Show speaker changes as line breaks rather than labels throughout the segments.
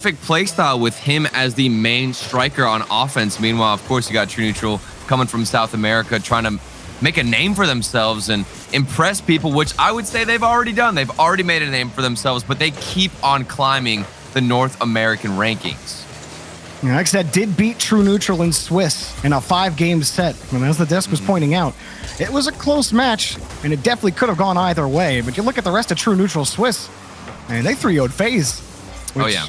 perfect play style with him as the main striker on offense. Meanwhile, of course, you got True Neutral coming from South America, trying to make a name for themselves and impress people, which I would say they've already done. They've already made a name for themselves, but they keep on climbing the North American rankings.
Yeah, XSET did beat True Neutral in Swiss in a 5-game set. And as the desk was pointing out, it was a close match, and it definitely could have gone either way. But you look at the rest of True Neutral Swiss, and they 3-0'd FaZe.
Oh, yeah.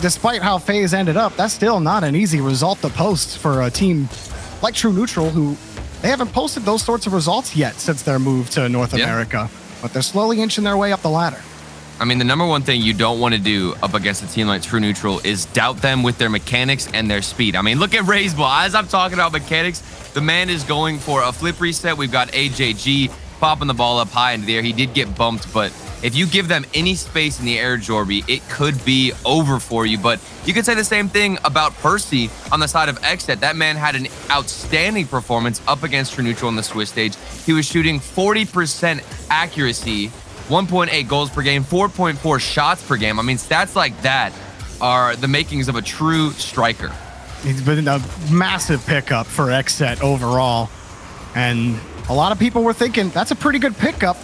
Despite how FaZe ended up, that's still not an easy result to post for a team like True Neutral, who they haven't posted those sorts of results yet since their move to North America. But they're slowly inching their way up the ladder.
I mean, the number one thing you don't want to do up against a team like True Neutral is doubt them with their mechanics and their speed. I mean, look at Raiseball. As I'm talking about mechanics, the man is going for a flip reset. We've got AJG popping the ball up high into the air. He did get bumped, but if you give them any space in the air, Jorby, it could be over for you. But you could say the same thing about Percy on the side of XSET. That man had an outstanding performance up against True Neutral on the Swiss stage. He was shooting 40% accuracy, 1.8 goals per game, 4.4 shots per game. I mean, stats like that are the makings of a true striker.
He's been a massive pickup for XSET overall. And a lot of people were thinking that's a pretty good pickup.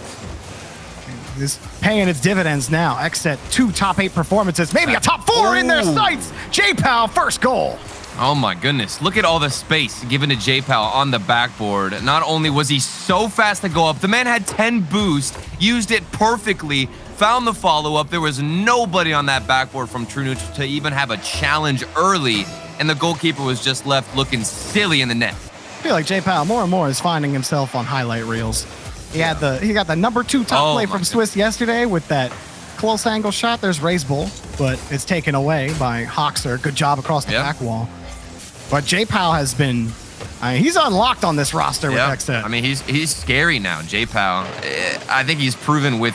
Is paying its dividends now. XSET 2 top 8 performances, maybe a top 4 in their sights. J-Pow first goal.
Oh my goodness. Look at all the space given to J-Pow on the backboard. Not only was he so fast to go up, the man had 10 boost, used it perfectly, found the follow-up. There was nobody on that backboard from True Neutral to even have a challenge early, and the goalkeeper was just left looking silly in the net.
I feel like J-Pow more and more is finding himself on highlight reels. He got the number 2 top play from Swiss yesterday with that close angle shot. There's Raiseball, but it's taken away by Hoxer. Good job across the back wall. But J-Pow has been, he's unlocked on this roster with XSET.
I mean, he's scary now, J-Pow. I think he's proven with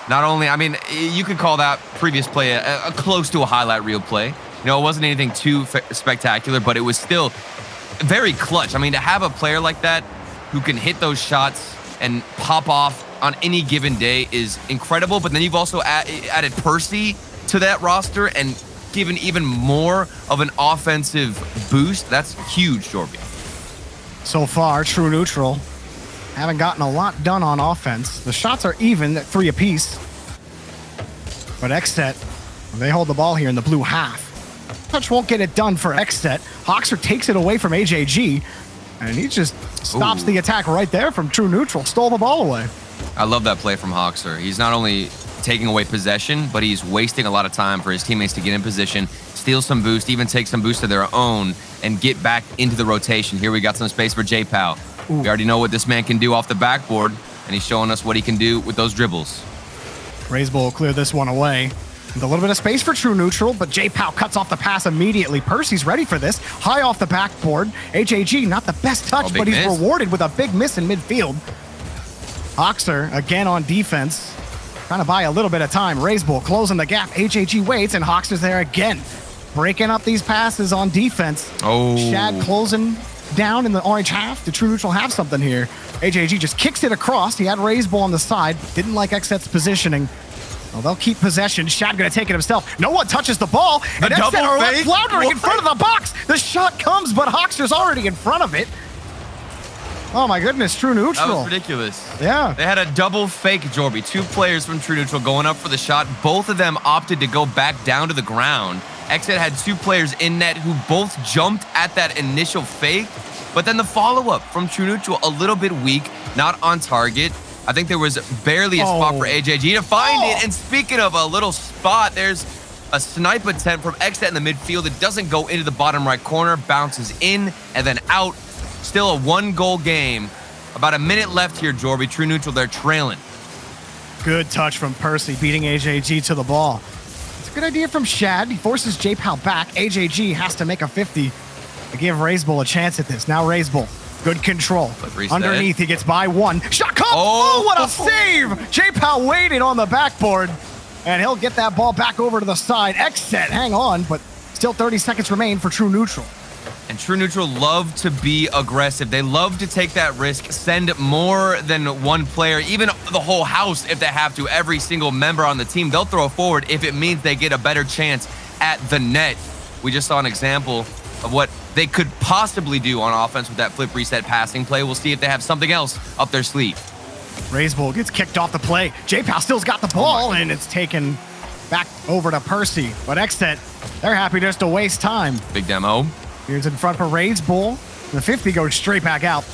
not only, I mean, you could call that previous play a close to a highlight reel play. You know, it wasn't anything too spectacular, but it was still very clutch. I mean, to have a player like that who can hit those shots and pop off on any given day is incredible. But then you've also added Percy to that roster and given even more of an offensive boost. That's huge, Jorby.
So far, True Neutral haven't gotten a lot done on offense. The shots are even at 3 apiece. But XSET, they hold the ball here in the blue half. Touch won't get it done for XSET. Hoxer takes it away from AJG, and he just stops the attack right there from True Neutral. Stole the ball away.
I love that play from Hoxer. He's not only taking away possession, but he's wasting a lot of time for his teammates to get in position, steal some boost, even take some boost of their own, and get back into the rotation. Here we got some space for J-Pow. We already know what this man can do off the backboard, and he's showing us what he can do with those dribbles.
Raiseball will clear this one away. With a little bit of space for True Neutral, but J-Pow cuts off the pass immediately. Percy's ready for this. High off the backboard. AJG, not the best touch, but he's rewarded with a big miss in midfield. Hoxer, again on defense, trying to buy a little bit of time. Raiseball closing the gap. AJG waits, and Hoxer's there again. Breaking up these passes on defense. Shad closing down in the orange half. The True Neutral have something here. AJG just kicks it across. He had Raiseball on the side. Didn't like XSET's positioning. Well, they'll keep possession. Shad gonna take it himself. No one touches the ball. And XSET are left floundering in front of the box. The shot comes, but Hoxer's already in front of it. Oh my goodness, True Neutral.
That was ridiculous.
Yeah.
They had a double fake, Jorby. 2 players from True Neutral going up for the shot. Both of them opted to go back down to the ground. XSET had 2 players in net who both jumped at that initial fake, but then the follow-up from True Neutral, a little bit weak, not on target. I think there was barely a spot for AJG to find it. And speaking of a little spot, there's a snipe attempt from XSET in the midfield. It doesn't go into the bottom right corner, bounces in and then out. Still a 1-goal game. About a minute left here, Jorby. True Neutral, they're trailing.
Good touch from Percy, beating AJG to the ball. It's a good idea from Shad. He forces J-Pow back. AJG has to make a 50 to give Raiseball a chance at this. Now Raiseball. Good control. Underneath, he gets by 1. Shot comes! Oh, what a save! J-Pow waited on the backboard, and he'll get that ball back over to the side. XSET, hang on, but still 30 seconds remain for True Neutral.
And True Neutral love to be aggressive. They love to take that risk, send more than one player, even the whole house if they have to, every single member on the team. They'll throw forward if it means they get a better chance at the net. We just saw an example of what they could possibly do on offense with that flip reset passing play. We'll see if they have something else up their sleeve.
Raisbull gets kicked off the play. J-Pal still's got the ball, and it's taken back over to Percy. But XSET, they're happy just to waste time.
Big demo.
Here's in front for Raisbull. The 50 goes straight back out.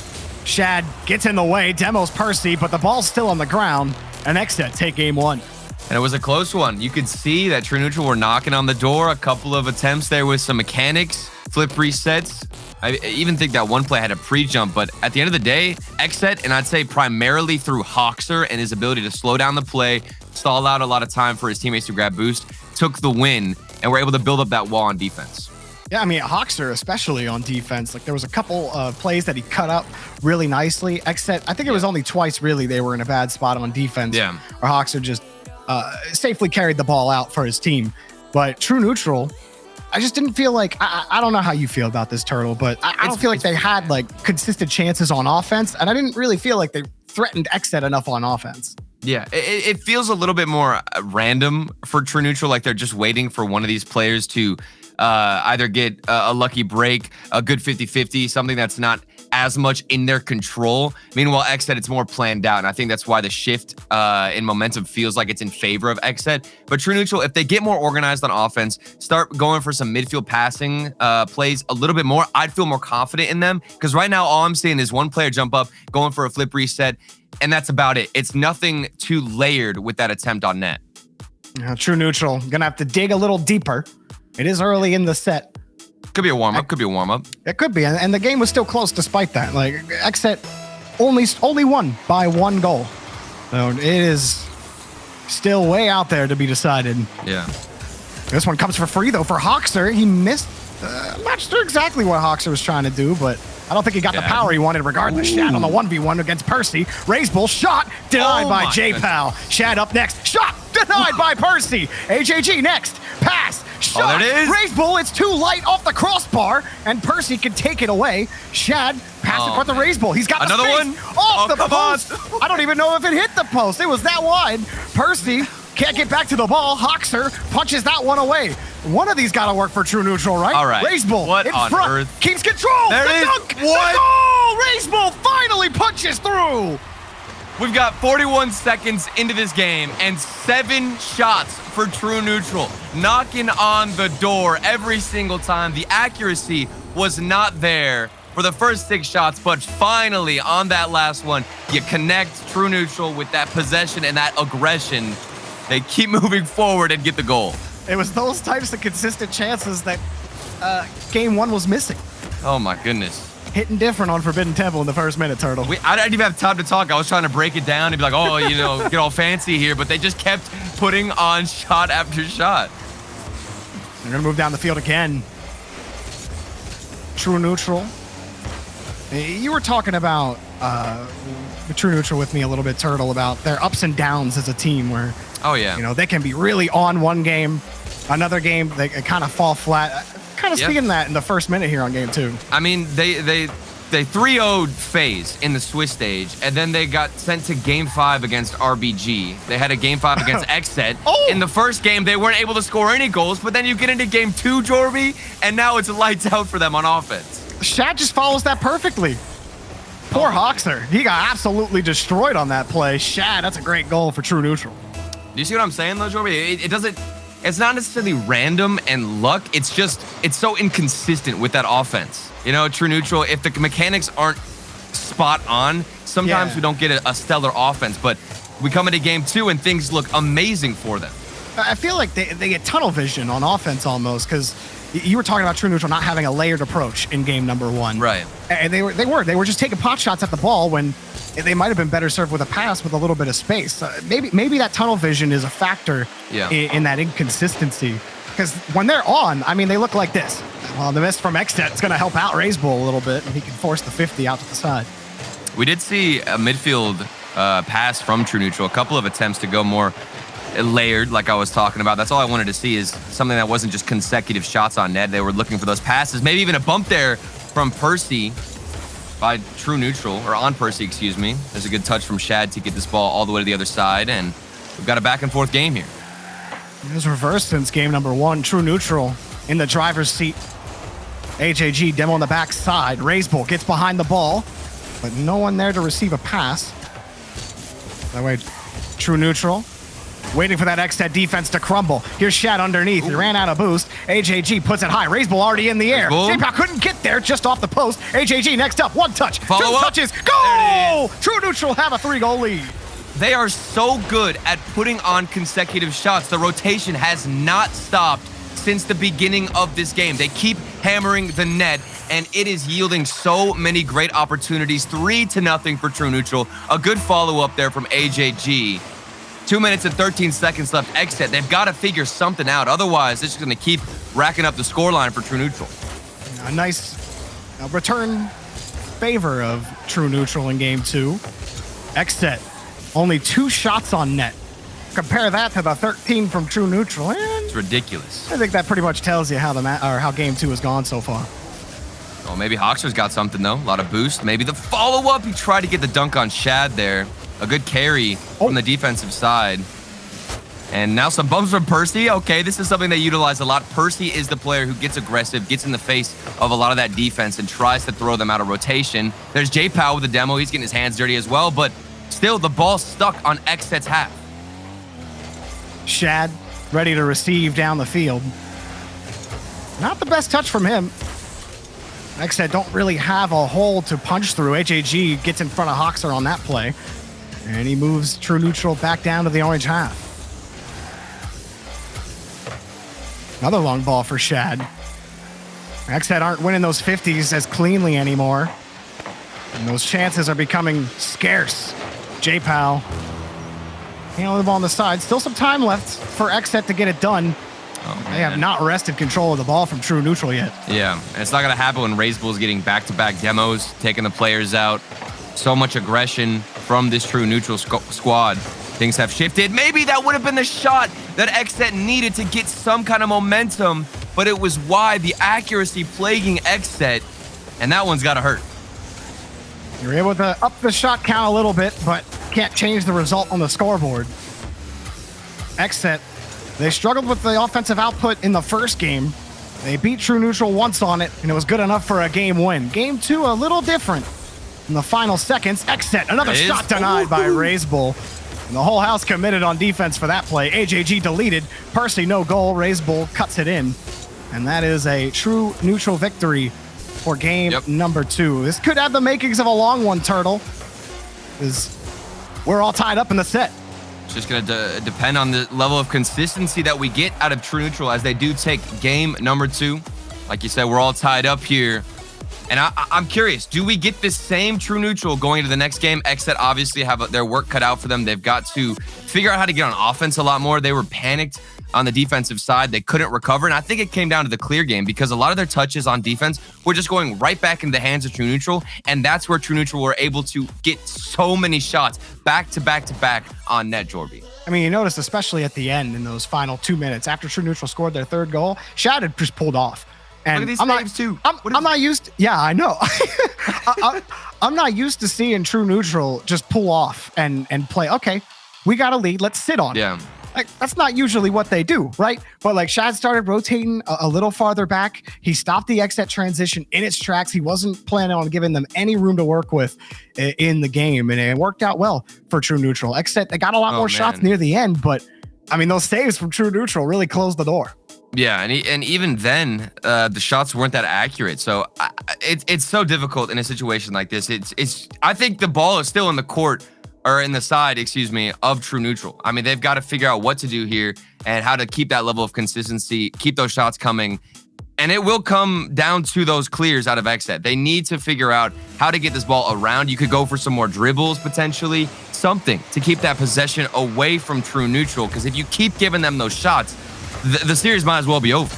Shad gets in the way, demos Percy, but the ball's still on the ground, and XSET take game one.
And it was a close one. You could see that True Neutral were knocking on the door. A couple of attempts there with some mechanics, flip resets. I even think that one play had a pre-jump, but at the end of the day, XSET, and I'd say primarily through Hoxer and his ability to slow down the play, stall out a lot of time for his teammates to grab boost, took the win, and were able to build up that wall on defense.
Yeah, I mean, Hoxer, especially on defense, like there was a couple of plays that he cut up really nicely. XSET, I think it was only twice really they were in a bad spot on defense.
Yeah.
Or Hoxer just safely carried the ball out for his team. But True Neutral, I just didn't feel like, I don't know how you feel about this, Turtle, but I don't feel like they had like consistent chances on offense, and I didn't really feel like they threatened XSET enough on offense.
Yeah, it feels a little bit more random for True Neutral, like they're just waiting for one of these players to either get a lucky break, a good 50-50, something that's not as much in their control. Meanwhile, XSET, it's more planned out, and I think that's why the shift in momentum feels like it's in favor of XSET. But True Neutral, if they get more organized on offense, start going for some midfield passing plays a little bit more, I'd feel more confident in them, because right now all I'm seeing is one player jump up, going for a flip reset, and that's about it. It's nothing too layered with that attempt on net.
True Neutral, gonna have to dig a little deeper. It is early in the set.
Could be a warm-up, could be a warm-up.
It could be, and the game was still close despite that. Like, XSET only won by 1 goal. So it is still way out there to be decided.
Yeah.
This one comes for free, though, for Hoxer. He missed. I'm not sure exactly what Hoxer was trying to do, but I don't think he got the power he wanted regardless. Shad on the 1v1 against Percy. Raisbull shot, denied by J-Pal. Shad up next, shot, denied by Percy. HAG next, pass, shot.
There it is.
Raisbull, it's too light off the crossbar, and Percy can take it away. Shad passed it for the Raisbull. He's got
another
the
one
space off the post.
On.
I don't even know if it hit the post. It was that wide. Percy can't get back to the ball. Hoxer punches that one away. One of these got to work for True Neutral, right?
All right.
Raisbull
What
in
on
front.
earth?
Keeps control.
There it is.
Dunk.
What?
The goal. Raisbull finally punches through.
We've got 41 seconds into this game and 7 shots for True Neutral, knocking on the door every single time. The accuracy was not there for the first 6 shots, but finally on that last one, you connect True Neutral with that possession and that aggression. They keep moving forward and get the goal.
It was those types of consistent chances that game 1 was missing.
Oh my goodness.
Hitting different on Forbidden Temple in the first minute, Turtle.
I didn't even have time to talk. I was trying to break it down and be like, oh, you know, get all fancy here, but they just kept putting on shot after shot.
They're going to move down the field again. True Neutral. You were talking about True Neutral with me a little bit, Turtle, about their ups and downs as a team where,
oh yeah,
you know, they can be really on one game, another game they kind of fall flat. Kind of seeing that in the first minute here on game 2.
I mean, they 3-0'd FaZe in the Swiss stage, and then they got sent to game 5 against RBG. They had a game 5 against XSET.
Oh!
In the first game, they weren't able to score any goals, but then you get into game 2, Jorby, and now it's lights out for them on offense.
Shad just follows that perfectly. Poor Hoxer. He got absolutely destroyed on that play. Shad, that's a great goal for True Neutral.
Do you see what I'm saying, though, Jorby? It doesn't... It's not necessarily random and luck. It's just, it's so inconsistent with that offense. You know, True Neutral, if the mechanics aren't spot on, sometimes we don't get a stellar offense, but we come into game 2 and things look amazing for them.
I feel like they get tunnel vision on offense almost, because you were talking about True Neutral not having a layered approach in game number 1.
Right.
And they were just taking pot shots at the ball when they might have been better served with a pass with a little bit of space. Maybe that tunnel vision is a factor in that inconsistency. Because when they're on, I mean, they look like this. Well, the miss from XSET is going to help out Raisbull a little bit, and he can force the 50 out to the side.
We did see a midfield pass from True Neutral, a couple of attempts to go more layered, like I was talking about. That's all I wanted to see, is something that wasn't just consecutive shots on net. They were looking for those passes, maybe even a bump there from Percy by True Neutral, or on Percy, excuse me. There's a good touch from Shad to get this ball all the way to the other side, and we've got a back and forth game here.
It was reversed since game number 1. True neutral in the driver's seat. HAG demo on the backside. Razebull gets behind the ball, but no one there to receive a pass. That way, true neutral. Waiting for that XSET defense to crumble. Here's Shad underneath. He ran out of boost. HAG puts it high. Razebull already in the air. J-Pow couldn't get there, just off the post. HAG next up. 1 touch.
Follow
2
up.
touches. Go! True neutral have a 3-goal lead.
They are so good at putting on consecutive shots. The rotation has not stopped since the beginning of this game. They keep hammering the net, and it is yielding so many great opportunities. 3-0 for True Neutral. A good follow-up there from HAG. 2 minutes and 13 seconds left. XSET, they've got to figure something out. Otherwise, it's just going to keep racking up the scoreline for True Neutral.
A nice return favor of True Neutral in game 2. XSET, only 2 shots on net. Compare that to the 13 from True Neutral, and
It's ridiculous.
I think that pretty much tells you how how game 2 has gone so far.
Oh, maybe Hoxer's got something, though. A lot of boost. Maybe the follow-up. He tried to get the dunk on Shad there. A good carry from the defensive side. And now some bumps from Percy. Okay, this is something they utilize a lot. Percy is the player who gets aggressive, gets in the face of a lot of that defense, and tries to throw them out of rotation. There's J-Pow with the demo. He's getting his hands dirty as well, but still, the ball stuck on XSET's half.
Shad ready to receive down the field. Not the best touch from him. XSET don't really have a hole to punch through. HAG gets in front of Hoxer on that play. And he moves True Neutral back down to the orange half. Another long ball for Shad. XSET aren't winning those 50s as cleanly anymore. And those chances are becoming scarce. J-Pow handling the ball on the side. Still some time left for XSET to get it done. They have not wrested control of the ball from True Neutral yet.
Yeah, and it's not going to happen when Razebull's getting back-to-back demos, taking the players out. So much aggression from this True Neutral squad. Things have shifted. Maybe that would have been the shot that XSET needed to get some kind of momentum, but it was wide. The accuracy plaguing XSET, and that one's got to hurt.
You're able to up the shot count a little bit, but can't change the result on the scoreboard. XSET, they struggled with the offensive output in the first game. They beat True Neutral once on it, and it was good enough for a game win. Game 2, a little different. In the final seconds, XSET, another shot denied by Razebull. And the whole house committed on defense for that play. HAG deleted. Percy, no goal. Razebull cuts it in. And that is a True Neutral victory for game number 2. This could have the makings of a long one, Turtle, because we're all tied up in the set.
It's just going to depend on the level of consistency that we get out of True Neutral as they do take game number 2. Like you said, we're all tied up here. And I'm curious, do we get this same True Neutral going into the next game? XSET obviously have their work cut out for them. They've got to figure out how to get on offense a lot more. They were panicked on the defensive side. They couldn't recover. And I think it came down to the clear game because a lot of their touches on defense were just going right back into the hands of True Neutral. And that's where True Neutral were able to get so many shots back to back to back on net, Jorby.
I mean, you noticed, especially at the end in those final 2 minutes, after True Neutral scored their 3rd goal, Shad had just pulled off. And
look at these saves too.
I'm not used to, yeah, I know. I'm not used to seeing True Neutral just pull off and play, okay, we got a lead, let's sit on it.
Yeah.
Like, that's not usually what they do, right? But like Shad started rotating a little farther back. He stopped the XSET transition in its tracks. He wasn't planning on giving them any room to work with in the game. And it worked out well for True Neutral. XSET, they got a lot more shots near the end, but I mean, those saves from True Neutral really closed the door.
Yeah, and even then, the shots weren't that accurate. So it's so difficult in a situation like this. It's I think the ball is still in the court, or in the side, excuse me, of True Neutral. I mean, they've got to figure out what to do here and how to keep that level of consistency, keep those shots coming. And it will come down to those clears out of XSET. They need to figure out how to get this ball around. You could go for some more dribbles, potentially. Something to keep that possession away from True Neutral. Because if you keep giving them those shots, the series might as well be over.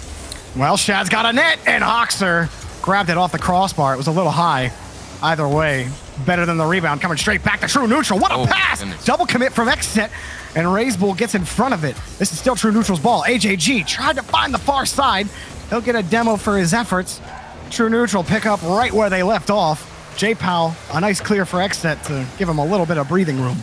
Well, Shad's got a net, and Hoxer grabbed it off the crossbar. It was a little high. Either way, better than the rebound coming straight back to True Neutral. What a pass! Double commit from XSET, and Razebull gets in front of it. This is still True Neutral's ball. HAG tried to find the far side. He'll get a demo for his efforts. True Neutral pick up right where they left off. J-Pow, a nice clear for XSET to give him a little bit of breathing room.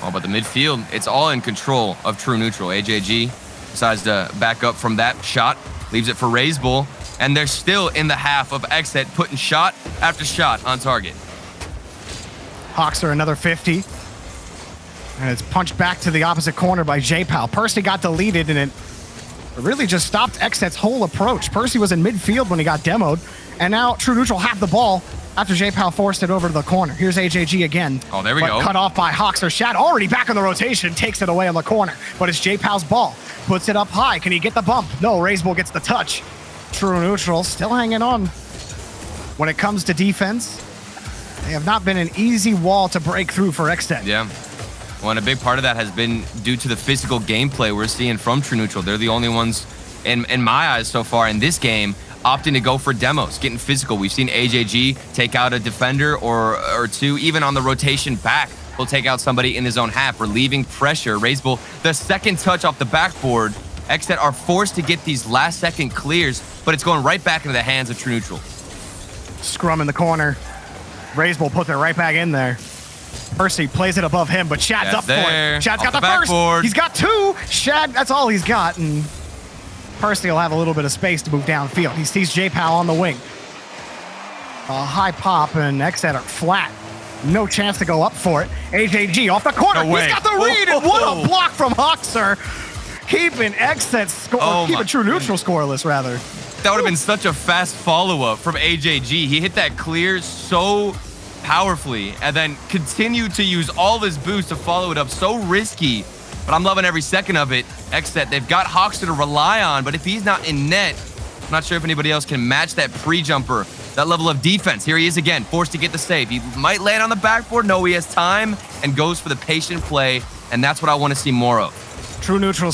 Oh, but the midfield, it's all in control of True Neutral. AJG decides to back up from that shot, leaves it for RazeBull, and they're still in the half of XSET, putting shot after shot on target.
Hawks are another 50. And it's punched back to the opposite corner by J-Pal. Percy got deleted, and it really just stopped XSET's whole approach. Percy was in midfield when he got demoed, and now True Neutral have the ball after J-Pal forced it over to the corner. Here's AJG again.
Oh, there we go.
Cut off by Hawks. Shad already back in the rotation, takes it away on the corner. But it's J-Pal's ball. Puts it up high. Can he get the bump? No, RazeBull gets the touch. True Neutral still hanging on. When it comes to defense, they have not been an easy wall to break through for XSET.
Yeah. Well, and a big part of that has been due to the physical gameplay we're seeing from True Neutral. They're the only ones, in my eyes so far in this game, opting to go for demos, getting physical. We've seen AJG take out a defender or two, even on the rotation back. He'll take out somebody in his own half, relieving pressure. RazeBull, the second touch off the backboard. XSET are forced to get these last-second clears, but it's going right back into the hands of True Neutral.
Scrum in the corner. RazeBull puts it right back in there. Percy plays it above him, but Shad's up
there.
for it. Shad's
Off
got the first.
backboard.
He's got two. Shad, that's all he's got. And Percy will have a little bit of space to move downfield. He sees J-Pal on the wing. A high pop, and XSET are flat. No chance to go up for it. AJG off the corner.
No way.
He's got the read, and what a block from Hoxer. Keeping XSET keeping True Neutral scoreless, rather.
That would have been such a fast follow-up from AJG. He hit that clear so powerfully and then continued to use all his boost to follow it up. So risky, but I'm loving every second of it. XSET, they've got Hoxer to rely on, but if he's not in net, I'm not sure if anybody else can match that pre-jumper, that level of defense. Here he is again, forced to get the save. He might land on the backboard. No, he has time and goes for the patient play, and that's what I want to see more of.
True Neutral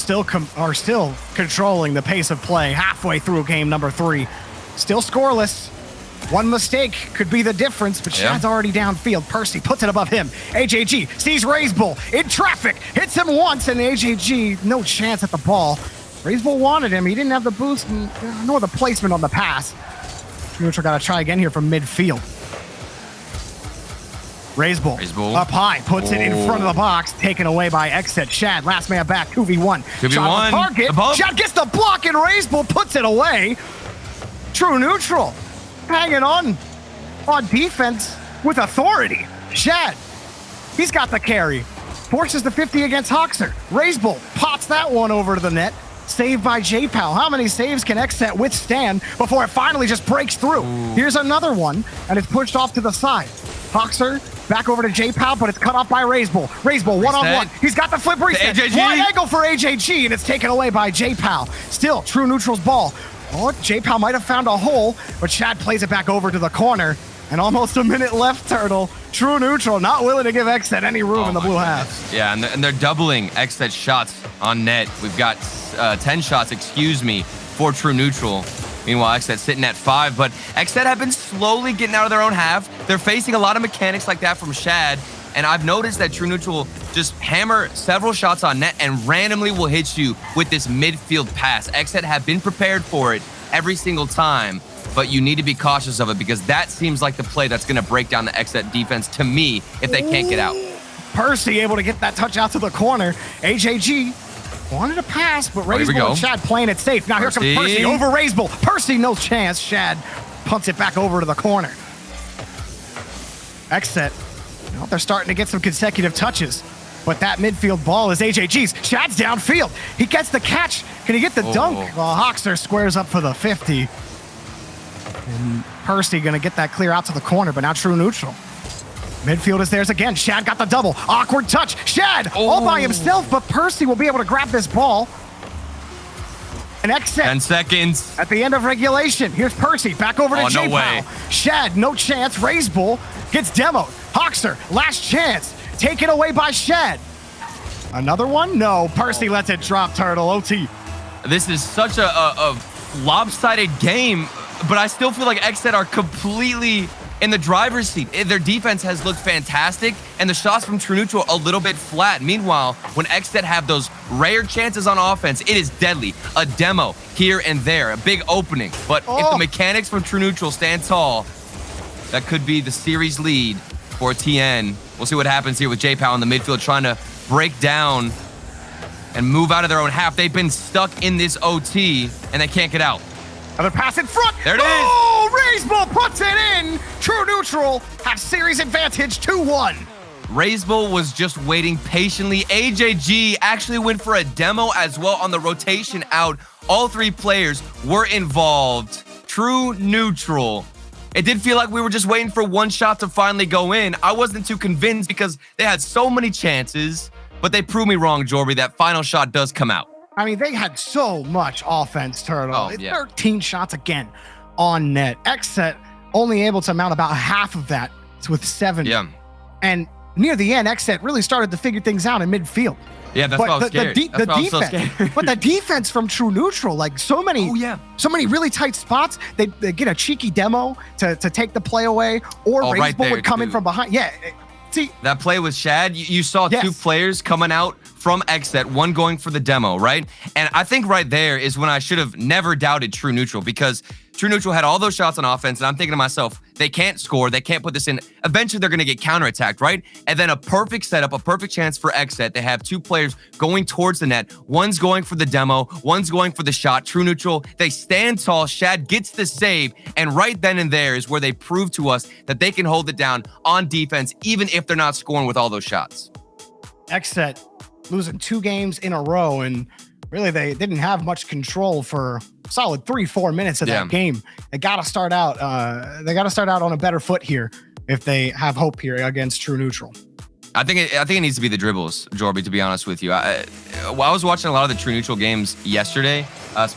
are still controlling the pace of play halfway through game number 3. Still scoreless. One mistake could be the difference, but Shad's already downfield. Percy puts it above him. AJG sees RazeBull in traffic, hits him once, and AJG, no chance at the ball. RazeBull wanted him. He didn't have the boost nor the placement on the pass. True Neutral got to try again here from midfield. RazeBull up high, puts it in front of the box, taken away by XSET. Shad, last man back, 2v1.
2v1.
Shot on target. Shad gets the block, and RazeBull puts it away. True Neutral hanging on defense with authority. Shad, he's got the carry. Forces the 50 against Hoxer. RazeBull pots that one over to the net. Saved by J-Pal. How many saves can XSET withstand before it finally just breaks through? Here's another one, and it's pushed off to the side. Hoxer back over to J-Pal, but it's cut off by RazeBull. RazeBull one-on-one. He's got the flip reset. Wide angle for AJG, and it's taken away by J-Pal. Still, True Neutral's ball. Oh, J-Pal might have found a hole, but Shad plays it back over to the corner. And almost a minute left, Turtle. True Neutral not willing to give XSET any room in the blue half.
Yeah, and they're doubling XSET shots on net. We've got 10 shots, for True Neutral. Meanwhile, XSET sitting at 5, but XSET have been slowly getting out of their own half. They're facing a lot of mechanics like that from Shad, and I've noticed that True Neutral just hammer several shots on net and randomly will hit you with this midfield pass. XSET have been prepared for it every single time, but you need to be cautious of it because that seems like the play that's going to break down the XSET defense to me if they can't get out.
Percy able to get that touch out to the corner. AJG wanted to pass, but RazeBull and Shad playing it safe. Now here comes Percy over RazeBull. Percy, no chance. Shad punts it back over to the corner. XSET, well, they're starting to get some consecutive touches, but that midfield ball is AJG's. Shad's downfield. He gets the catch. Can he get the dunk? Well, Hoxer squares up for the 50. And Percy going to get that clear out to the corner, but now True Neutral. Midfield is theirs again. Shad got the double. Awkward touch. Shad all by himself, but Percy will be able to grab this ball. And XSET
10 seconds.
At the end of regulation. Here's Percy back over to J-Pal.
No way.
Shad, no chance. RazeBull gets demoed. Hoxer, last chance. Taken away by Shad. Another one? No. Percy lets it drop, Turtle. OT.
This is such a lopsided game, but I still feel like XSET are completely in the driver's seat. Their defense has looked fantastic, and the shots from True Neutral a little bit flat. Meanwhile, when XSET have those rare chances on offense, it is deadly. A demo here and there, a big opening. But if the mechanics from True Neutral stand tall, that could be the series lead for TN. We'll see what happens here with J-Pal in the midfield trying to break down and move out of their own half. They've been stuck in this OT, and they can't get out.
Another pass in front.
There it is.
Oh, Raiseball puts it in. True neutral have series advantage 2-1.
Raiseball was just waiting patiently. AJG actually went for a demo as well on the rotation out. All three players were involved. True neutral. It did feel like we were just waiting for one shot to finally go in. I wasn't too convinced because they had so many chances, but they proved me wrong, Jorby. That final shot does come out.
I mean, they had so much offense, Turtle.
Oh, yeah.
13 shots again on net. XSET only able to mount about half of that with 7.
Yeah.
And near the end, XSET really started to figure things out in midfield.
Yeah, that's why I was scared.
The defense, but the defense from True Neutral, like so many really tight spots. They get a cheeky demo to take the play away, or Raiseball would come in from behind. Yeah, see
that play with Shad. You saw two players coming out from XSET, one going for the demo, right? And I think right there is when I should have never doubted True Neutral, because True Neutral had all those shots on offense, and I'm thinking to myself, they can't score, they can't put this in. Eventually, they're going to get counterattacked, right? And then a perfect setup, a perfect chance for XSET. They have two players going towards the net. One's going for the demo, one's going for the shot. True Neutral, they stand tall. Shad gets the save, and right then and there is where they prove to us that they can hold it down on defense, even if they're not scoring with all those shots.
XSET losing 2 games in a row, and really they didn't have much control for a solid 3-4 minutes of that game. They got to start out. They got to start out on a better foot here if they have hope here against True Neutral.
I think it needs to be the dribbles, Jorby, to be honest with you. I was watching a lot of the True Neutral games yesterday,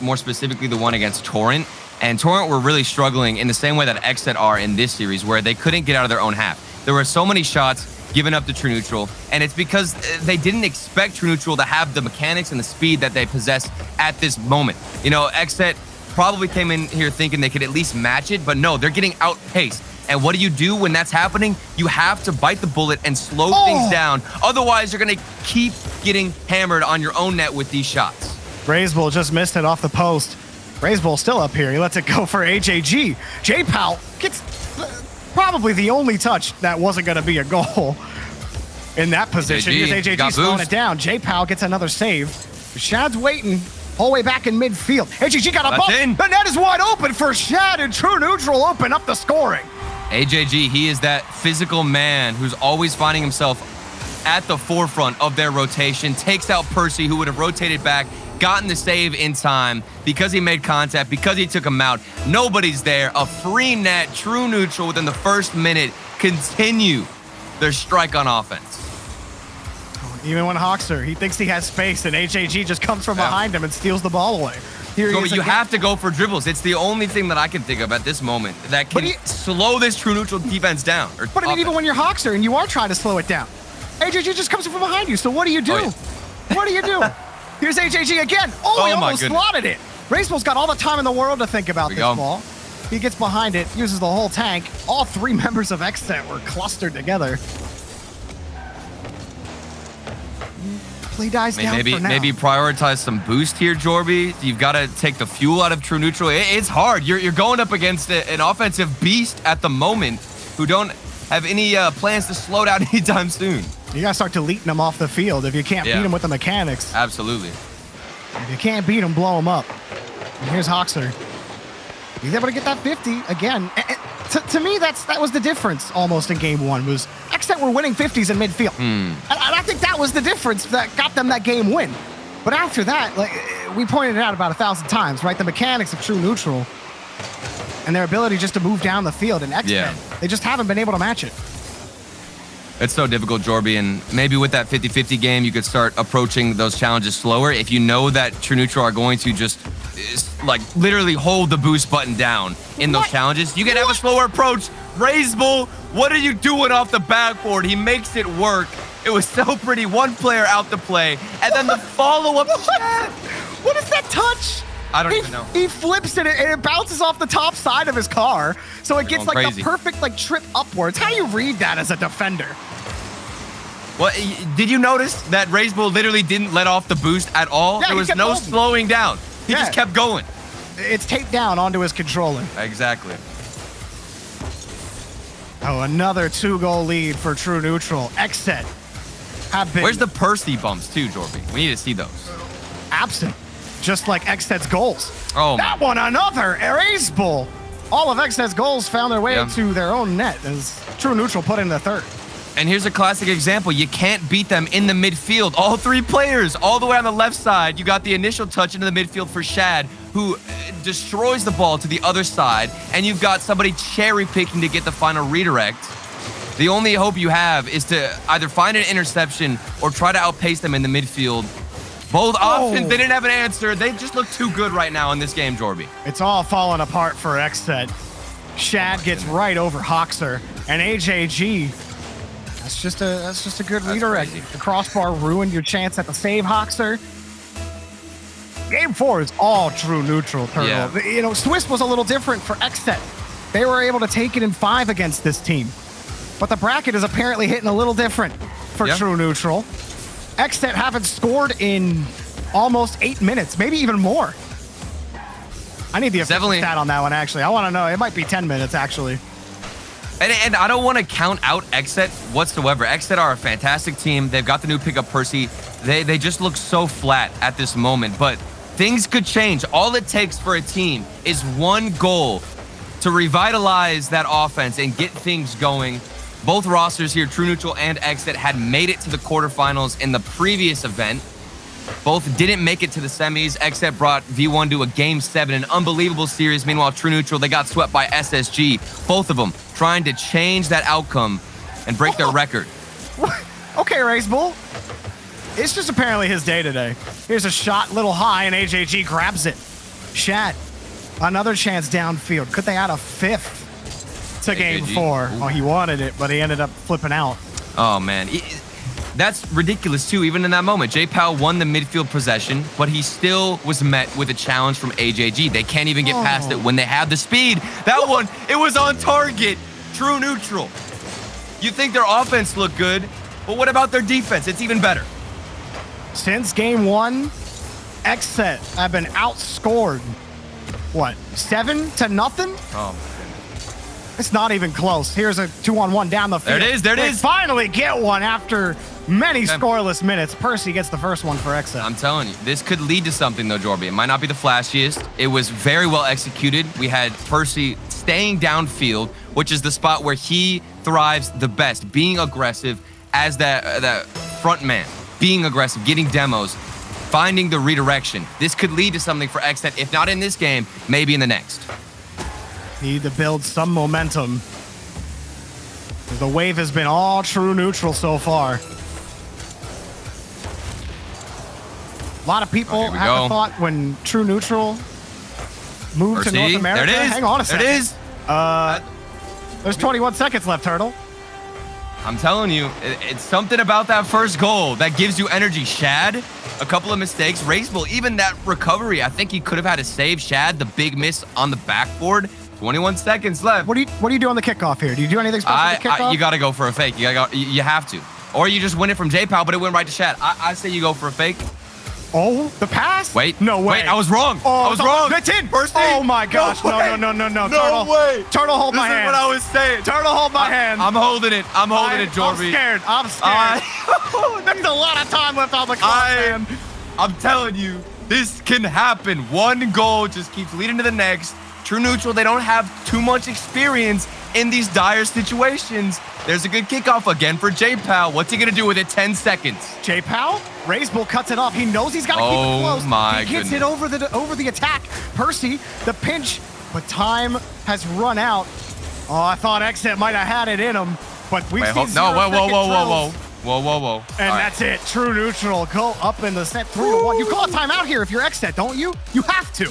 more specifically the one against Torrent. And Torrent were really struggling in the same way that XSET are in this series, where they couldn't get out of their own half. There were so many shots given up to True Neutral, and it's because they didn't expect True Neutral to have the mechanics and the speed that they possess at this moment. You know, XSET probably came in here thinking they could at least match it, but no, they're getting outpaced. And what do you do when that's happening? You have to bite the bullet and slow things down. Otherwise, you're going to keep getting hammered on your own net with these shots.
Raiseball just missed it off the post. Raiseball still up here. He lets it go for AJG. J-Pal gets probably the only touch that wasn't going to be a goal in that position. Here's AJG slowing it down. J-Pal gets another save. Shad's waiting all the way back in midfield. AJG got a bump. The net is wide open for Shad, and True Neutral open up the scoring.
AJG, he is that physical man who's always finding himself at the forefront of their rotation, takes out Percy, who would have rotated back, gotten the save in time because he made contact, because he took him out. Nobody's there. A free net. True Neutral within the first minute continue their strike on offense.
Even when Hawkster, he thinks he has space, and HAG just comes from behind him and steals the ball away. Here he is
you
again.
have to go for dribbles. It's the only thing that I can think of at this moment that can slow this True Neutral defense down.
But I mean, even when you're Hawkster and you are trying to slow it down, HAG just comes from behind you. So what do you do? What do you do? Here's HAG again. Oh, he almost slotted it. Raiseball's got all the time in the world to think about this ball. He gets behind it, uses the whole tank. All 3 members of XSET were clustered together. Play dies down for now.
Maybe prioritize some boost here, Jorby. You've got to take the fuel out of True Neutral. It's hard. You're going up against an offensive beast at the moment who don't have any plans to slow down anytime soon.
You got to start deleting them off the field if you can't beat them with the mechanics.
Absolutely.
If you can't beat them, blow them up. And here's Hawkster. He's able to get that 50 again. To me, that was the difference almost in game 1, was XSET were winning 50s in midfield. And I think that was the difference that got them that game win. But after that, like we pointed it out about 1,000 times, right? The mechanics of True Neutral and their ability just to move down the field, and XSET, they just haven't been able to match it.
It's so difficult, Jorby, and maybe with that 50-50 game, you could start approaching those challenges slower. If you know that True Neutral are going to just like literally hold the boost button down in those challenges, you can have a slower approach. Raiseball, what are you doing off the backboard? He makes it work. It was so pretty. One player out to play, and then the follow-up.
What is that touch?
I don't even know.
He flips it, and it bounces off the top side of his car, so it gets like the perfect like trip upwards. How do you read that as a defender?
Well, did you notice that Raiseball literally didn't let off the boost at all?
Yeah,
there was no slowing down. He just kept going.
It's taped down onto his controller.
Exactly.
Oh, another 2-goal lead for True Neutral. XSET have been...
Where's the Percy bumps too, Jorby? We need to see those.
Absent. Just like XSET's goals.
Oh,
that one, another ace ball. All of XSET's goals found their way to their own net as True Neutral put in the third.
And here's a classic example. You can't beat them in the midfield. All three players, all the way on the left side. You got the initial touch into the midfield for Shad, who destroys the ball to the other side. And you've got somebody cherry picking to get the final redirect. The only hope you have is to either find an interception or try to outpace them in the midfield. Both options, they didn't have an answer. They just look too good right now in this game, Jorby.
It's all falling apart for XSET. Shad gets right over Hoxer, and AJG. That's just a good redirect.
Crazy.
The crossbar ruined your chance at the save, Hoxer. Game 4 is all True Neutral, Turtle.
Yeah.
You know, Swiss was a little different for XSET. They were able to take it in 5 against this team. But the bracket is apparently hitting a little different for True Neutral. XSET haven't scored in almost 8 minutes, maybe even more. I need the official stat on that one, actually. I want to know. It might be 10 minutes, actually.
And I don't want to count out XSET whatsoever. XSET are a fantastic team. They've got the new pickup Percy. They just look so flat at this moment, but things could change. All it takes for a team is one goal to revitalize that offense and get things going. Both rosters here, True Neutral and XSET, had made it to the quarterfinals in the previous event. Both didn't make it to the semis. XSET brought V1 to a Game 7, an unbelievable series. Meanwhile, True Neutral, they got swept by SSG. Both of them trying to change that outcome and break their record.
Okay, Race Bull. It's just apparently his day today. Here's a shot, little high, and AJG grabs it. Shad, another chance downfield. Could they add a 5th to Game 4? Oh, he wanted it, but he ended up flipping out.
Oh, man. That's ridiculous, too, even in that moment. J-Pow won the midfield possession, but he still was met with a challenge from AJG. They can't even get past it when they have the speed. That one, it was on target. True Neutral. You think their offense looked good, but what about their defense? It's even better.
Since Game 1, XSET have been outscored, what, 7-0?
Oh,
it's not even close. Here's a 2-on-1 down the field.
There it is, there it is.
Finally get one after many scoreless minutes. Percy gets the first one for XSET.
I'm telling you, this could lead to something, though, Jorby. It might not be the flashiest. It was very well executed. We had Percy staying downfield, which is the spot where he thrives the best, being aggressive as that front man, being aggressive, getting demos, finding the redirection. This could lead to something for XSET, if not in this game, maybe in the next.
Need to build some momentum. The wave has been all True Neutral so far. A lot of people have thought when True Neutral moved to North America.
There it is.
Hang on a second.
There it is.
There's 21 seconds left, Turtle.
I'm telling you, it's something about that first goal that gives you energy. Shad, a couple of mistakes. Raceball, even that recovery, I think he could have had a save. Shad, the big miss on the backboard. 21 seconds left.
What do you do on the kickoff here? Do you do anything special on the kickoff?
You got to go for a fake. You have to. Or you just win it from J-Pow, but it went right to Shad. I say you go for a fake.
Oh, the pass?
Wait.
No way.
Wait, I was wrong.
Oh,
I was wrong.
That's in.
First
Oh, my gosh. No.
No way.
Turtle, hold my hand.
This is what I was saying.
Turtle, hold my hand.
I'm holding it. I'm holding it, Jorby.
I'm scared. There's a lot of time left on the clock, man.
I'm telling you, this can happen. One goal just keeps leading to the next. True Neutral, they don't have too much experience in these dire situations. There's a good kickoff again for J-Pow. What's he going to do with it? 10 seconds.
J-Pow? Racebull cuts it off. He knows he's got to keep it close.
Oh, my
He gets it over the attack. Percy, the pinch, but time has run out. Oh, I thought XSET might have had it in him, but we've seen
Whoa.
And that's it. True Neutral go up in the set 3-1. You call a timeout here if you're XSET, don't you? You have to.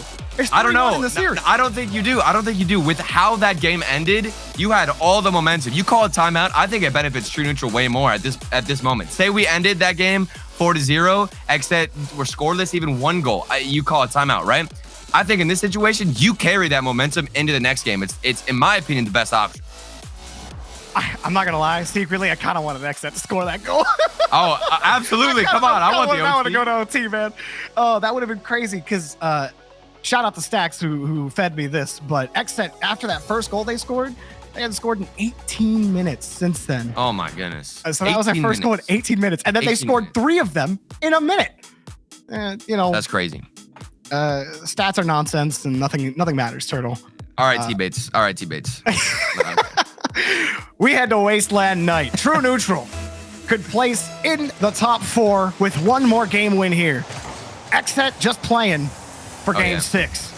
I don't know.
In the series.
I don't think you do. With how that game ended, you had all the momentum. You call a timeout, I think it benefits True Neutral way more at this moment. Say we ended that game 4-0, XSET were scoreless, even one goal. You call a timeout, right? I think in this situation, you carry that momentum into the next game. It's in my opinion, the best option.
I'm not going to lie. Secretly, I kind of wanted XSET to score that goal.
Oh, absolutely. Come on. I want the OT.
I want to go to OT, man. Oh, that would have been crazy because shout out to Stacks who fed me this. But XSET, after that first goal they scored, They had scored in 18 minutes since then.
Oh my goodness.
So that was their first goal in 18 minutes. And then they scored 3 of them in a minute.
That's crazy.
Stats are nonsense and nothing matters, Turtle.
All right, T-Bates. All right, T-Bates.
We had to Wasteland Night. True Neutral could place in the top 4 with one more game win here. XSET just playing for game 6.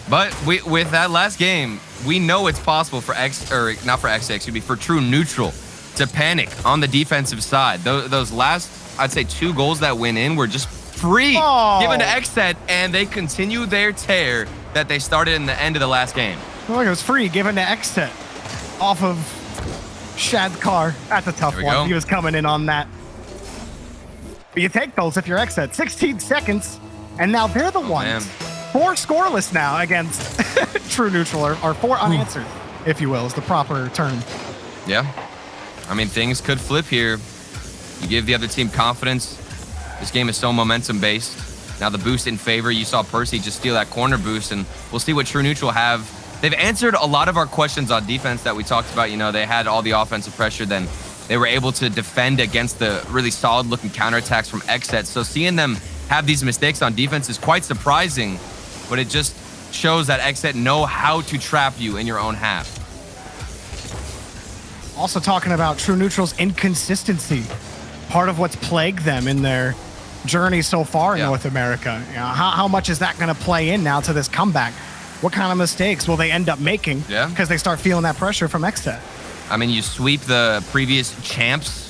But with that last game, we know it's possible for for True Neutral to panic on the defensive side. Those last, I'd say, 2 goals that went in were just free given to XSET, and they continue their tear that they started in the end of the last game.
Look, it was free given to XSET off of Shad's car. That's a tough one.
Go.
He was coming in on that. But you take those if you're XSET. 16 seconds, and now they're the ones.
Man.
4 scoreless now against True Neutral, or 4 unanswered, if you will, is the proper term.
Yeah. I mean, things could flip here. You give the other team confidence. This game is so momentum-based. Now the boost in favor. You saw Percy just steal that corner boost, and we'll see what True Neutral have. They've answered a lot of our questions on defense that we talked about. They had all the offensive pressure, then they were able to defend against the really solid-looking counterattacks from XSET. So seeing them have these mistakes on defense is quite surprising, but it just shows that XSET know how to trap you in your own half.
Also talking about True Neutral's inconsistency, part of what's plagued them in their journey so far in North America. How much is that going to play in now to this comeback? What kind of mistakes will they end up making because they start feeling that pressure from XSET?
I mean, you sweep the previous champs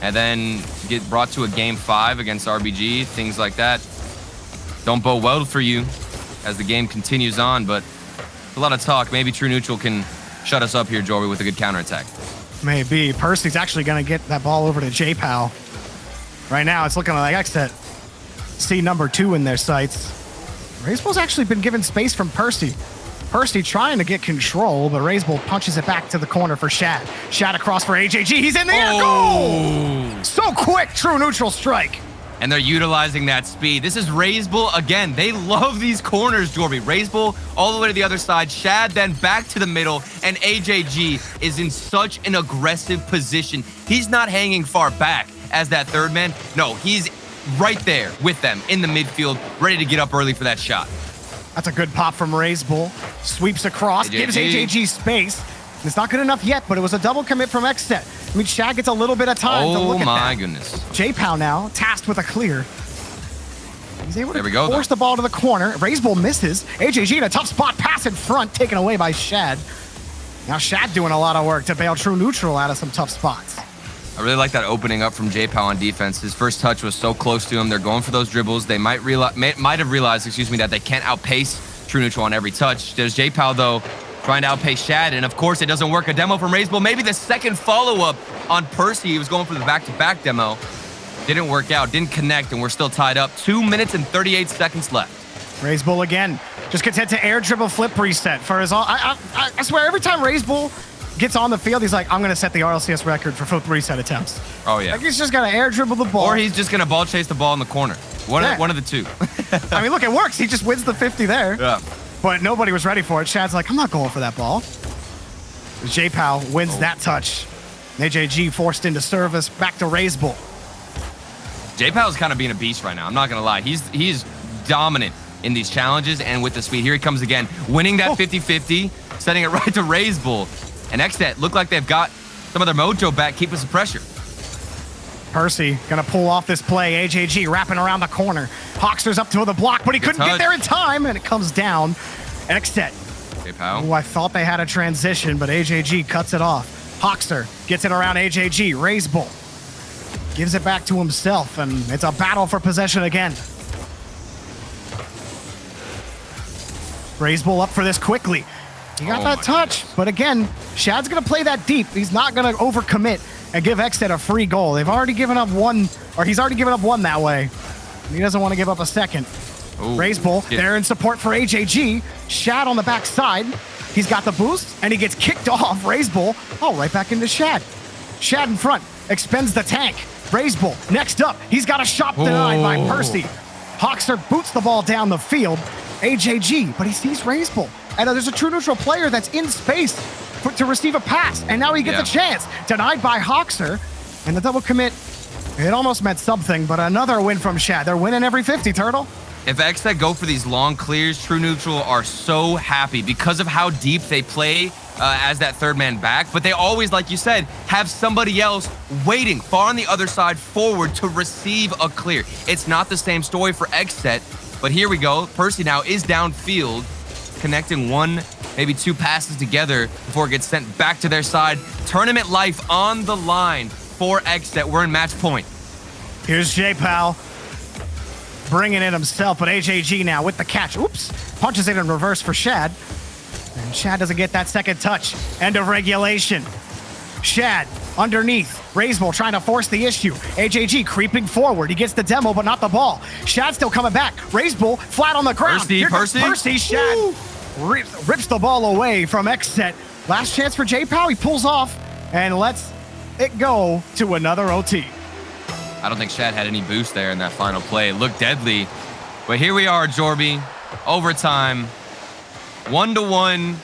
and then get brought to a game 5 against RBG, things like that. Don't bode well for you as the game continues on, but a lot of talk. Maybe True Neutral can shut us up here, Jory, with a good counterattack.
Maybe. Percy's actually going to get that ball over to J-Pow. Right now, it's looking like XSET see number 2 in their sights. Razebull's actually been given space from Percy. Percy trying to get control, but Razebull punches it back to the corner for Shad. Shad across for AJG. He's in the air. Goal! So quick, True Neutral strike.
And they're utilizing that speed. This is Razebull again. They love these corners, Jory. Razebull all the way to the other side. Shad then back to the middle, and AJG is in such an aggressive position. He's not hanging far back as that third man. No, he's right there with them in the midfield, ready to get up early for that shot.
That's a good pop from Razebull. Sweeps across, gives AJG space. It's not good enough yet, but it was a double commit from XSET. I mean, Shad gets a little bit of time to look at that.
Oh my goodness.
J-Pow now, tasked with a clear. He's able to force the ball to the corner. Razebull misses. AJG in a tough spot, pass in front, taken away by Shad. Now Shad doing a lot of work to bail True Neutral out of some tough spots.
I really like that opening up from J-Pow on defense. His first touch was so close to him. They're going for those dribbles. They might have realized, that they can't outpace True Neutral on every touch. There's J-Pow, though, trying to outpace Shad, and of course it doesn't work. A demo from Razebull. Maybe the second follow-up on Percy. He was going for the back-to-back demo. Didn't work out, didn't connect, and we're still tied up. 2 minutes and 38 seconds left.
Razebull again. Just content to air dribble flip reset for his all. I swear, every time Razebull gets on the field, he's like, I'm going to set the RLCS record for flip reset attempts.
Oh, yeah.
Like, he's just going to air dribble the ball.
Or he's just going to ball chase the ball in the corner. One of the two.
I mean, look, it works. He just wins the 50 there.
Yeah.
But nobody was ready for it. Shad's like, I'm not going for that ball. J-Pow wins that touch. AJG forced into service. Back to Razebull.
J-Pow's kind of being a beast right now. I'm not going to lie. He's dominant in these challenges and with the speed. Here he comes again, winning that 50-50, setting it right to Razebull. And XSET look like they've got some of their mojo back, keeping some pressure.
Percy gonna pull off this play. AJG wrapping around the corner. Hawkster's up to the block, but he couldn't get there in time, and it comes down. XSET.
J-Pow.
Oh, I thought they had a transition, but AJG cuts it off. Hawkster gets it around AJG. Razebull gives it back to himself, and it's a battle for possession again. Razebull up for this quickly. He got that touch, but again, Shad's going to play that deep. He's not going to overcommit and give XSET a free goal. They've already given up one, or he's already given up one that way. He doesn't want to give up a second. Razebull there in support for AJG. Shad on the back side. He's got the boost, and he gets kicked off. Razebull, right back into Shad. Shad in front, expends the tank. Razebull next up. He's got a shot denied by Percy. Hawkster boots the ball down the field. AJG, but he sees Razebull. And there's a True Neutral player that's in space to receive a pass, and now he gets a chance. Denied by Hoxer, and the double commit, it almost meant something, but another win from Shad. They're winning every 50, Turtle.
If XSET go for these long clears, True Neutral are so happy because of how deep they play as that third man back, but they always, like you said, have somebody else waiting far on the other side forward to receive a clear. It's not the same story for XSET, but here we go. Percy now is downfield, connecting one, maybe two passes together before it gets sent back to their side. Tournament life on the line for XSET. We're in match point.
Here's J-Pal bringing it himself, but HAG now with the catch. Oops, punches it in reverse for Shad. And Shad doesn't get that second touch. End of regulation. Shad underneath. Raiseball trying to force the issue. HAG creeping forward. He gets the demo, but not the ball. Shad still coming back. Raiseball flat on the ground. Percy. Shad rips the ball away from XSET. Last chance for J-Pow. He pulls off and lets it go to another OT.
I don't think Shad had any boost there in that final play. It looked deadly. But here we are, Jorby. Overtime. 1-1.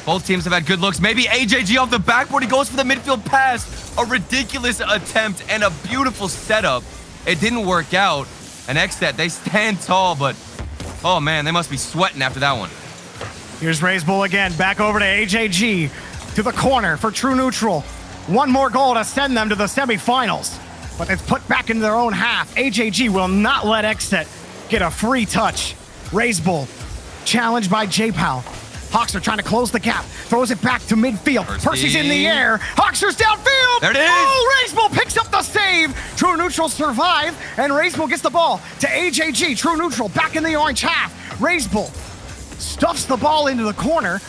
Both teams have had good looks. Maybe AJG off the backboard. He goes for the midfield pass. A ridiculous attempt and a beautiful setup. It didn't work out. And XSET, they stand tall, but oh man, they must be sweating after that one.
Here's Raiseball again. Back over to AJG. To the corner for True Neutral. One more goal to send them to the semifinals. But it's put back into their own half. AJG will not let XSET get a free touch. Raiseball challenged by J-Pow. Hoxer trying to close the gap. Throws it back to midfield. Percy's in the air. Hoxer's downfield.
There it is.
Oh, Raiseball picks up the save. True Neutral survive, and Raiseball gets the ball to AJG. True Neutral back in the orange half. Raiseball stuffs the ball into the corner,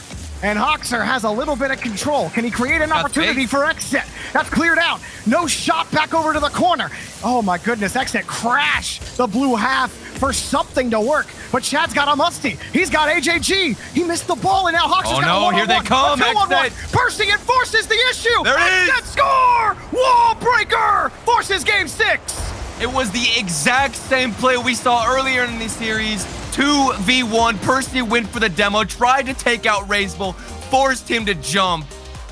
and Hoxer has a little bit of control. Can he create an opportunity for XSET? That's cleared out. No shot back over to the corner. Oh my goodness, XSET crash the blue half for something to work. But Shad's got a musty. He's got AJG. He missed the ball, and now Hoxer's got a one-on-one.
Here they come.
Percy enforces the issue.
There it is.
XSET score! Wall breaker! Forces game 6.
It was the exact same play we saw earlier in the series. 2v1. Percy went for the demo, tried to take out Raiseball, forced him to jump,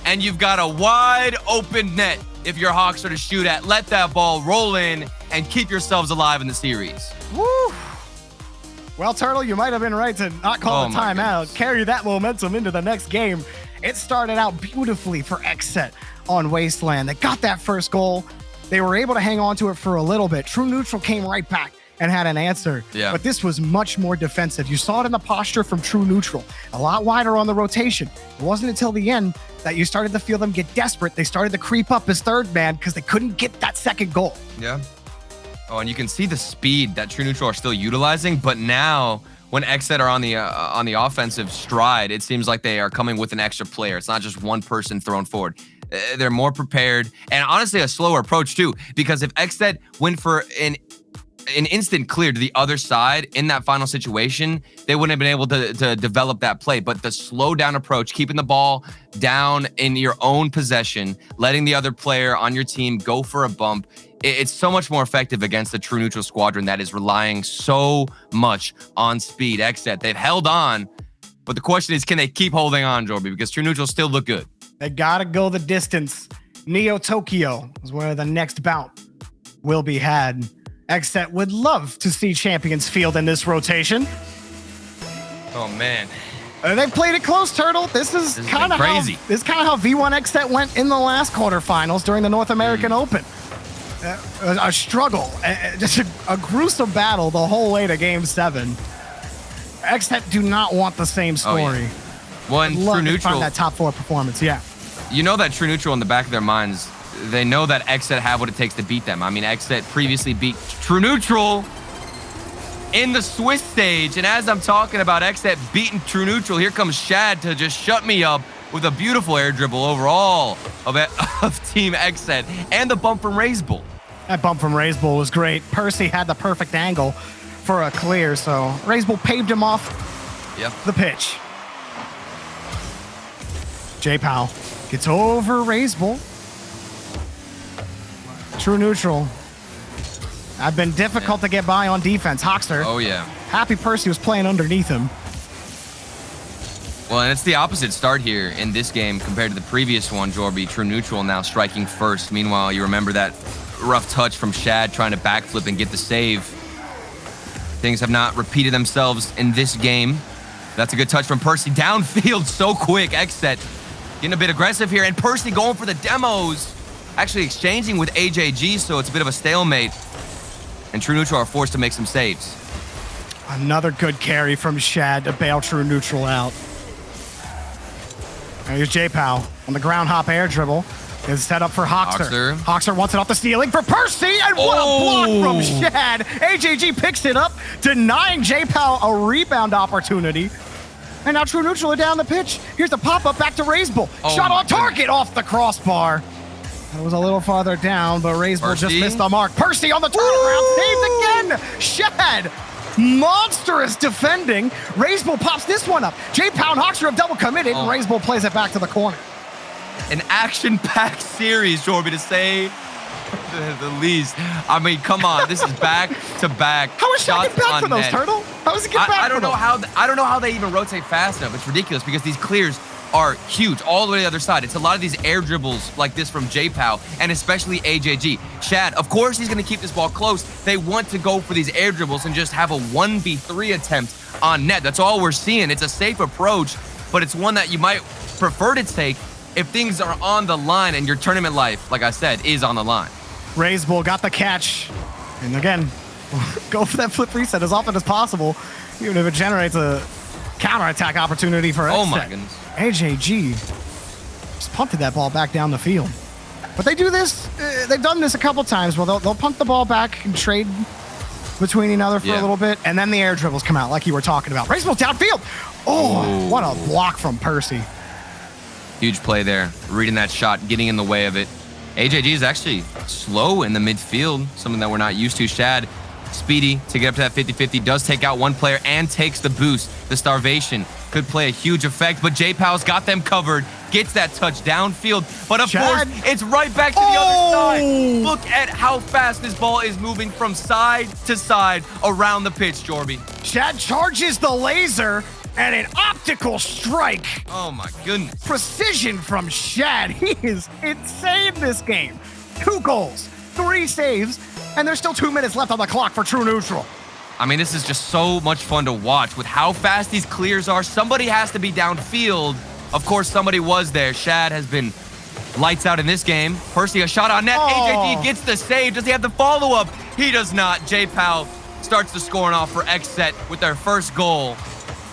and you've got a wide open net if you're Hoxer to shoot at. Let that ball roll in and keep yourselves alive in the series.
Woo! Well, Turtle, you might have been right to not call a timeout. Carry that momentum into the next game. It started out beautifully for XSET on Wasteland. They got that first goal. They were able to hang on to it for a little bit. True Neutral came right back and had an answer.
Yeah.
But this was much more defensive. You saw it in the posture from True Neutral. A lot wider on the rotation. It wasn't until the end that you started to feel them get desperate. They started to creep up as third man because they couldn't get that second goal.
Yeah. Oh, and you can see the speed that True Neutral are still utilizing, but now when XSET are on the offensive stride, it seems like they are coming with an extra player. It's not just one person thrown forward. They're more prepared, and honestly a slower approach too, because if XSET went for an instant clear to the other side in that final situation, they wouldn't have been able to develop that play. But the slow down approach, keeping the ball down in your own possession, letting the other player on your team go for a bump, it's so much more effective against the True Neutral squadron that is relying so much on speed. XSET, they've held on, but the question is, can they keep holding on, Jorby? Because True Neutral still look good.
They gotta go the distance. Neo Tokyo is where the next bout will be had. XSET would love to see champions field in this rotation.
Oh man.
They played it close, Turtle. This is kind of crazy. This is kind of how V1 XSET went in the last quarterfinals during the North American Open. A struggle, just a gruesome battle the whole way to Game 7. XSET do not want the same story.
Oh, yeah. Well, and True Neutral,
that top 4 performance, yeah.
You know that True Neutral in the back of their minds, they know that XSET have what it takes to beat them. I mean, XSET previously beat True Neutral in the Swiss stage, and as I'm talking about XSET beating True Neutral, here comes Shad to just shut me up with a beautiful air dribble overall of Team XSET and the bump from Raiseball.
That bump from Raiseball was great. Percy had the perfect angle for a clear, so Raiseball paved him off the pitch. J-Pow gets over Raiseball. True Neutral. I've been difficult to get by on defense. Hoxer.
Oh, yeah.
Happy Percy was playing underneath him.
Well, and it's the opposite start here in this game compared to the previous one, Jorby. True neutral now striking first. Meanwhile, you remember that rough touch from Shad trying to backflip and get the save. Things have not repeated themselves in this game. That's a good touch from Percy. Downfield so quick. XSET getting a bit aggressive here. And Percy going for the demos. Actually exchanging with AJG, so it's a bit of a stalemate. And True Neutral are forced to make some saves.
Another good carry from Shad to bail True Neutral out. And here's J-Pow on the ground hop air dribble. Is set up for Hoxter. Hoxter wants it off the stealing for Percy, and what a block from Shad. AJG picks it up, denying J-Pow a rebound opportunity. And now True Neutral are down the pitch. Here's the pop-up back to Razebull. Shot on target off the crossbar. It was a little farther down, but Razebull just missed the mark. Percy on the turnaround, saved again. Shad, monstrous defending. Razebull pops this one up. J-Pow and Hoxter have double committed, and Razebull plays it back to the corner.
An action-packed series, Jorby, to say the least. I mean, come on, this is back-to-back.
How is Shad getting back for those, Turtle? How is he getting back?
I don't know how they even rotate fast enough. It's ridiculous because these clears are huge all the way to the other side. It's a lot of these air dribbles like this from J-Pow and especially AJG. Shad, of course, he's going to keep this ball close. They want to go for these air dribbles and just have a 1v3 attempt on net. That's all we're seeing. It's a safe approach, but it's one that you might prefer to take if things are on the line and your tournament life, like I said, is on the line.
Razebull got the catch. And again, go for that flip reset as often as possible, even if it generates a counterattack opportunity for XSET.
Oh my goodness.
AJG just punted that ball back down the field. But they do this, they've done this a couple times where they'll punt the ball back and trade between each other for a little bit, and then the air dribbles come out like you were talking about. Razebull downfield. Oh, what a block from Percy.
Huge play there, reading that shot, getting in the way of it. AJG is actually slow in the midfield, something that we're not used to. Shad, speedy to get up to that 50-50, does take out one player and takes the boost. The starvation could play a huge effect, but J-Pow's got them covered, gets that touch downfield, but of course, it's right back to the other side. Look at how fast this ball is moving from side to side around the pitch, Jorby.
Shad charges the laser, and an optical strike.
Oh my goodness.
Precision from Shad. He is insane this game. 2 goals, 3 saves, and there's still 2 minutes left on the clock for True Neutral.
I mean, this is just so much fun to watch with how fast these clears are. Somebody has to be downfield. Of course, somebody was there. Shad has been lights out in this game. Percy, a shot on net. AJG gets the save. Does he have the follow-up? He does not. J-Pow starts the scoring off for XSET with their first goal.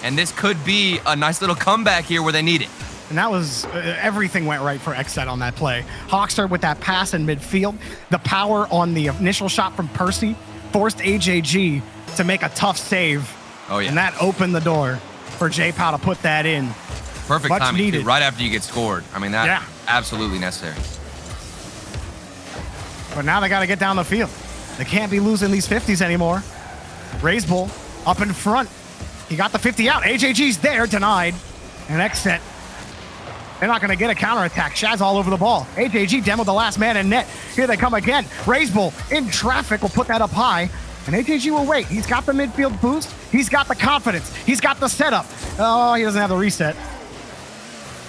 And this could be a nice little comeback here where they need it.
And that was, everything went right for XSET on that play. Hoxter with that pass in midfield. The power on the initial shot from Percy forced AJG to make a tough save. Oh, yeah. And that opened the door for J-Pow to put that in.
Perfect
Much
timing,
needed.
too, right after you get scored. I mean, that's absolutely necessary.
But now they got to get down the field. They can't be losing these 50s anymore. Razebull up in front. He got the 50 out. AJG's there, denied. And XSET, they're not going to get a counterattack. Shad's all over the ball. AJG demoed the last man in net. Here they come again. Razebull in traffic will put that up high. And AJG will wait. He's got the midfield boost. He's got the confidence. He's got the setup. Oh, he doesn't have the reset.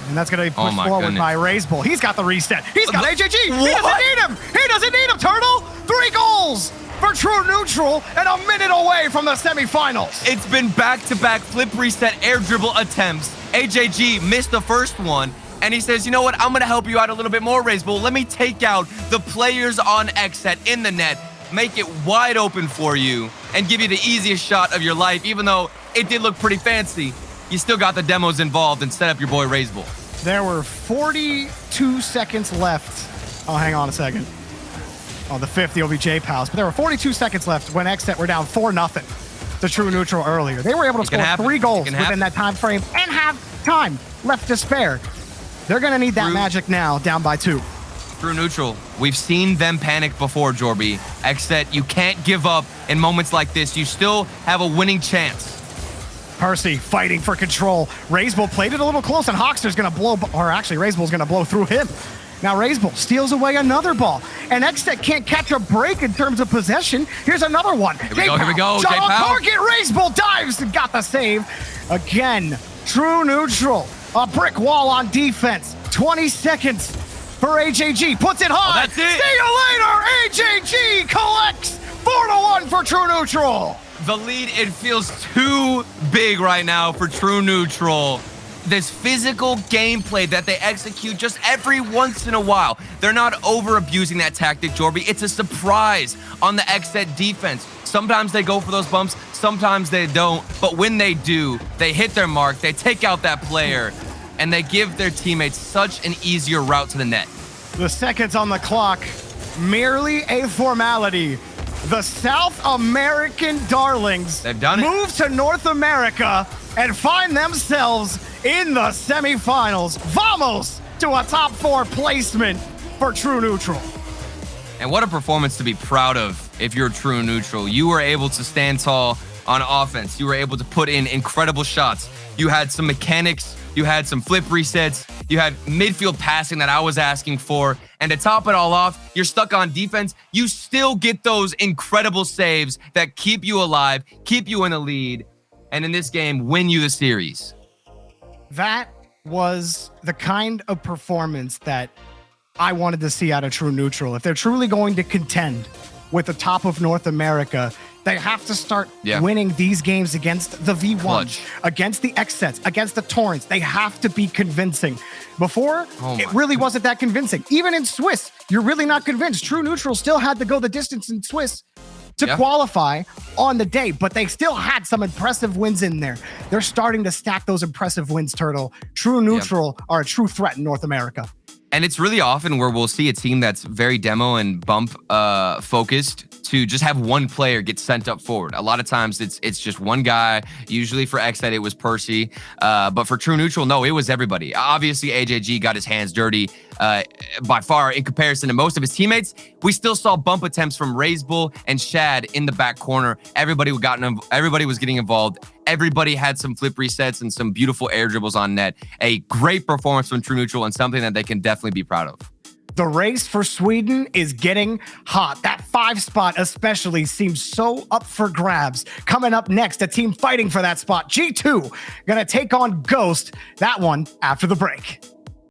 And that's going to be pushed forward by Razebull. He's got the reset. He's got AJG. He doesn't need him. He doesn't need him, Turtle. 3 goals for True Neutral and a minute away from the semifinals.
It's been back-to-back flip reset air dribble attempts. AJG missed the first one, and he says, you know what, I'm going to help you out a little bit more, Razebull. Let me take out the players on XSET in the net, make it wide open for you, and give you the easiest shot of your life. Even though it did look pretty fancy, you still got the demos involved and set up your boy Razebull.
There were 42 seconds left. Oh, hang on a second. Oh, the 50 will be J-Pow's. But there were 42 seconds left when XSET were down 4-0 to True Neutral earlier. They were able to score 3 goals within that time frame and have time left to spare. They're going to need that magic now, down by 2.
True Neutral, we've seen them panic before, Jorby. XSET, you can't give up in moments like this. You still have a winning chance.
Percy fighting for control. Razebull played it a little close, and Hoxter's going to blow, or actually Razebull's going to blow through him. Now Razebull steals away another ball, and XSET can't catch a break in terms of possession. Here's another one.
Here we go,
Shot on target, Razebull dives and got the save. Again, True neutral. A brick wall on defense. 20 seconds for HAG. Puts it high.
Oh, that's it.
See you later. HAG collects 4-1 for True Neutral.
The lead, it feels too big right now for True Neutral. This physical gameplay that they execute just every once in a while. They're not over abusing that tactic, Jorby. It's a surprise on the XSET defense. Sometimes they go for those bumps, sometimes they don't. But when they do, they hit their mark, they take out that player, and they give their teammates such an easier route to the net.
The seconds on the clock, merely a formality. The South American darlings
They've done it.
Move to North America and find themselves in the semifinals. Vamos to a top 4 placement for True Neutral.
And what a performance to be proud of if you're True Neutral. You were able to stand tall on offense. You were able to put in incredible shots. You had some mechanics. You had some flip resets. You had midfield passing that I was asking for. And to top it all off, you're stuck on defense. You still get those incredible saves that keep you alive, keep you in the lead, and in this game, win you the series.
That was the kind of performance that I wanted to see out of True Neutral. If they're truly going to contend with the top of North America, they have to start winning these games against the V1,
Clutch.
against the XSETs, against the Torrents. They have to be convincing. Before, it really wasn't that convincing. Even in Swiss, you're really not convinced. True Neutral still had to go the distance in Swiss to qualify on the day, but they still had some impressive wins in there. They're starting to stack those impressive wins, Turtle. True Neutral are a true threat in North America.
And it's really often where we'll see a team that's very demo and bump focused to just have one player get sent up forward. A lot of times it's just one guy. Usually for XSET, it was Percy. But for True Neutral, no, it was everybody. Obviously, AJG got his hands dirty by far in comparison to most of his teammates. We still saw bump attempts from Razebull and Shad in the back corner. Everybody was getting involved. Everybody had some flip resets and some beautiful air dribbles on net. A great performance from True Neutral and something that they can definitely be proud of.
The race for Sweden is getting hot. That 5 spot especially seems so up for grabs. Coming up next, a team fighting for that spot. G2 gonna take on Ghost. That one after the break.